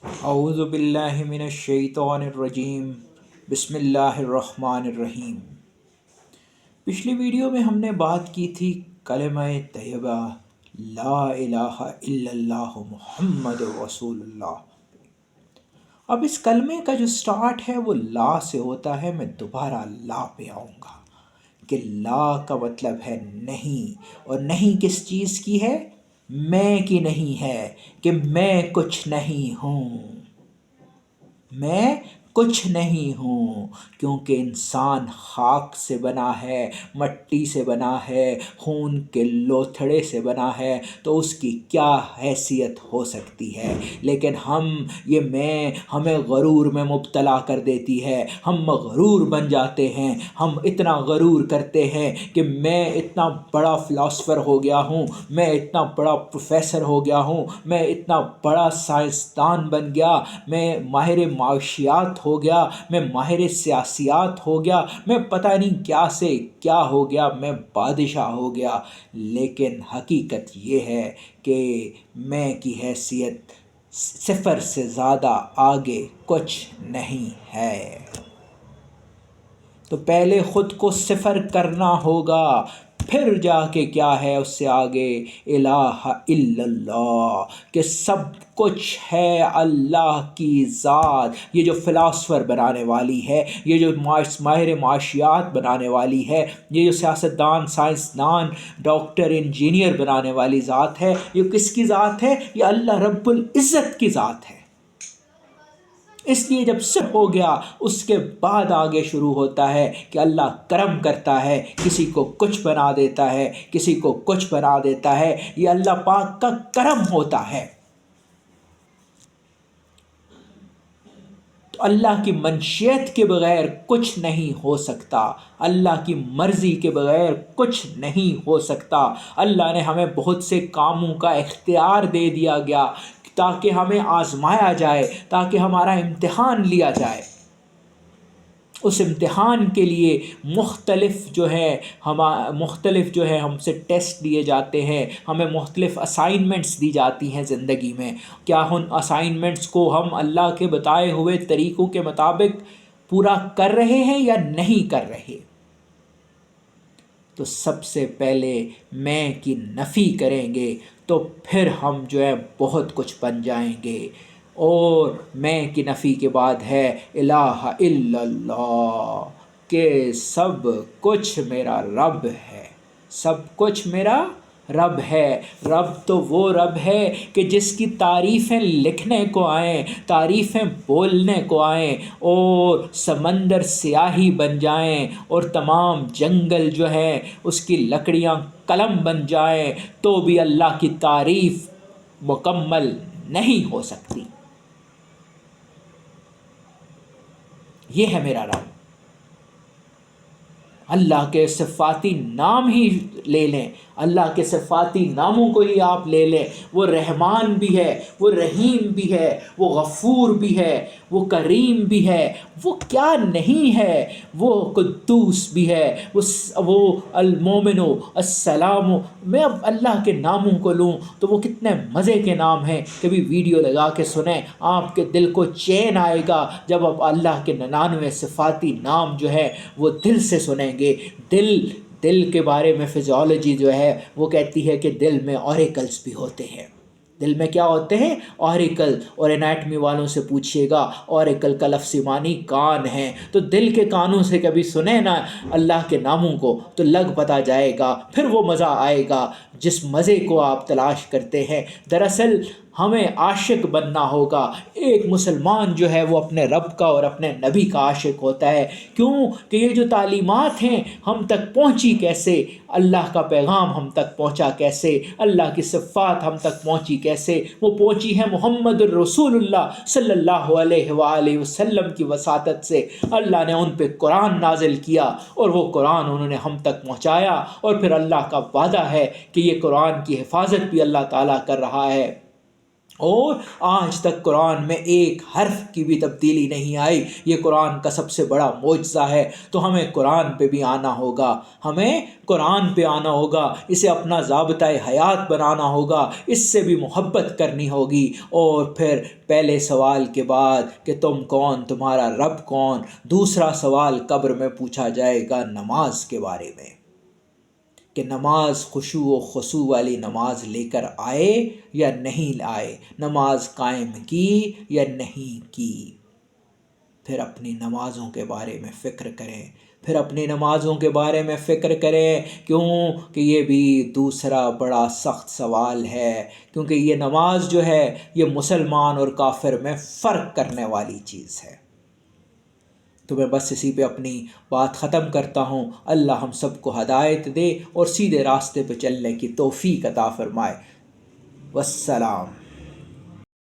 اعوذ باللہ من الشیطان الرجیم، بسم اللہ الرحمن الرحیم۔ پچھلی ویڈیو میں ہم نے بات کی تھی کلمہ طیبہ لا الہ الا اللہ محمد رسول اللہ۔ اب اس کلمے کا جو سٹارٹ ہے وہ لا سے ہوتا ہے۔ میں دوبارہ لا پہ آؤں گا کہ لا کا مطلب ہے نہیں، اور نہیں کس چیز کی ہے؟ میں کی نہیں ہے، کہ میں کچھ نہیں ہوں، میں کچھ نہیں ہوں، کیونکہ انسان خاک سے بنا ہے، مٹی سے بنا ہے، خون کے لوتھڑے سے بنا ہے، تو اس کی کیا حیثیت ہو سکتی ہے؟ لیکن میں ہمیں غرور میں مبتلا کر دیتی ہے، ہم مغرور بن جاتے ہیں، ہم اتنا غرور کرتے ہیں کہ میں اتنا بڑا فلاسفر ہو گیا ہوں، میں اتنا بڑا پروفیسر ہو گیا ہوں، میں اتنا بڑا سائنسدان بن گیا، میں ماہر معاشیات ہو گیا، میں ماہر سیاسیات ہو گیا، میں پتہ نہیں کیا سے کیا ہو گیا، میں بادشاہ ہو گیا۔ لیکن حقیقت یہ ہے کہ میں کی حیثیت صفر سے زیادہ آگے کچھ نہیں ہے۔ تو پہلے خود کو صفر کرنا ہوگا، پھر جا کے کیا ہے اس سے آگے الہ الا اللہ، کہ سب کچھ ہے اللہ کی ذات۔ یہ جو فلاسفر بنانے والی ہے، یہ جو ماہر معاشیات بنانے والی ہے، یہ جو سیاستدان، سائنسدان، ڈاکٹر، انجینئر بنانے والی ذات ہے، یہ کس کی ذات ہے؟ یہ اللہ رب العزت کی ذات ہے۔ اس لیے جب سب ہو گیا، اس کے بعد آگے شروع ہوتا ہے کہ اللہ کرم کرتا ہے، کسی کو کچھ بنا دیتا ہے، کسی کو کچھ بنا دیتا ہے، یہ اللہ پاک کا کرم ہوتا ہے۔ تو اللہ کی منشیت کے بغیر کچھ نہیں ہو سکتا، اللہ کی مرضی کے بغیر کچھ نہیں ہو سکتا۔ اللہ نے ہمیں بہت سے کاموں کا اختیار دے دیا گیا تاکہ ہمیں آزمایا جائے، تاکہ ہمارا امتحان لیا جائے۔ اس امتحان کے لیے مختلف جو ہے ہم سے ٹیسٹ دیے جاتے ہیں، ہمیں مختلف اسائنمنٹس دی جاتی ہیں زندگی میں۔ کیا ان اسائنمنٹس کو ہم اللہ کے بتائے ہوئے طریقوں کے مطابق پورا کر رہے ہیں یا نہیں کر رہے؟ تو سب سے پہلے میں کی نفی کریں گے تو پھر ہم جو ہے بہت کچھ بن جائیں گے۔ اور میں کی نفی کے بعد ہے الہ الا اللہ، کہ سب کچھ میرا رب ہے، سب کچھ میرا رب ہے۔ رب تو وہ رب ہے کہ جس کی تعریفیں لکھنے کو آئیں، تعریفیں بولنے کو آئیں، اور سمندر سیاہی بن جائیں، اور تمام جنگل جو ہے اس کی لکڑیاں قلم بن جائیں، تو بھی اللہ کی تعریف مکمل نہیں ہو سکتی۔ یہ ہے میرا رب۔ اللہ کے صفاتی نام ہی لے لیں، اللہ کے صفاتی ناموں کو ہی آپ لے لیں۔ وہ رحمان بھی ہے، وہ رحیم بھی ہے، وہ غفور بھی ہے، وہ کریم بھی ہے، وہ کیا نہیں ہے، وہ قدوس بھی ہے، وہ المومن السلام۔ میں اب اللہ کے ناموں کو لوں تو وہ کتنے مزے کے نام ہیں، کبھی ویڈیو لگا کے سنیں، آپ کے دل کو چین آئے گا جب آپ اللہ کے 99 صفاتی نام جو ہے وہ دل سے سنیں گے۔ دل کے بارے میں فزیولوجی جو ہے وہ کہتی ہے کہ دل میں اوریکلز بھی ہوتے ہیں۔ دل میں کیا ہوتے ہیں؟ اوریکل۔ اور انیٹمی والوں سے پوچھئے گا، اوریکل کا لفظی معنی کان ہے۔ تو دل کے کانوں سے کبھی سنیں نا اللہ کے ناموں کو تو لگ پتہ جائے گا، پھر وہ مزہ آئے گا جس مزے کو آپ تلاش کرتے ہیں۔ دراصل ہمیں عاشق بننا ہوگا۔ ایک مسلمان جو ہے وہ اپنے رب کا اور اپنے نبی کا عاشق ہوتا ہے۔ کیوں کہ یہ جو تعلیمات ہیں ہم تک پہنچی کیسے؟ اللہ کا پیغام ہم تک پہنچا کیسے؟ اللہ کی صفات ہم تک پہنچی کیسے؟ وہ پہنچی ہے محمد الرسول اللہ صلی اللہ علیہ وآلہ وسلم کی وساطت سے۔ اللہ نے ان پہ قرآن نازل کیا اور وہ قرآن انہوں نے ہم تک پہنچایا، اور پھر اللہ کا وعدہ ہے کہ یہ قرآن کی حفاظت بھی اللہ تعالیٰ کر رہا ہے۔ اور آج تک قرآن میں ایک حرف کی بھی تبدیلی نہیں آئی۔ یہ قرآن کا سب سے بڑا معجزہ ہے۔ تو ہمیں قرآن پہ بھی آنا ہوگا، ہمیں قرآن پہ آنا ہوگا، اسے اپنا ضابطۂ حیات بنانا ہوگا، اس سے بھی محبت کرنی ہوگی۔ اور پھر پہلے سوال کے بعد کہ تم کون، تمہارا رب کون، دوسرا سوال قبر میں پوچھا جائے گا نماز کے بارے میں، کہ نماز خشوع و خضوع والی نماز لے کر آئے یا نہیں آئے، نماز قائم کی یا نہیں کی۔ پھر اپنی نمازوں کے بارے میں فکر کریں، پھر اپنی نمازوں کے بارے میں فکر کریں، کیوں کہ یہ بھی دوسرا بڑا سخت سوال ہے، کیونکہ یہ نماز جو ہے یہ مسلمان اور کافر میں فرق کرنے والی چیز ہے۔ تو میں بس اسی پہ اپنی بات ختم کرتا ہوں۔ اللہ ہم سب کو ہدایت دے اور سیدھے راستے پہ چلنے کی توفیق عطا فرمائے۔ والسلام۔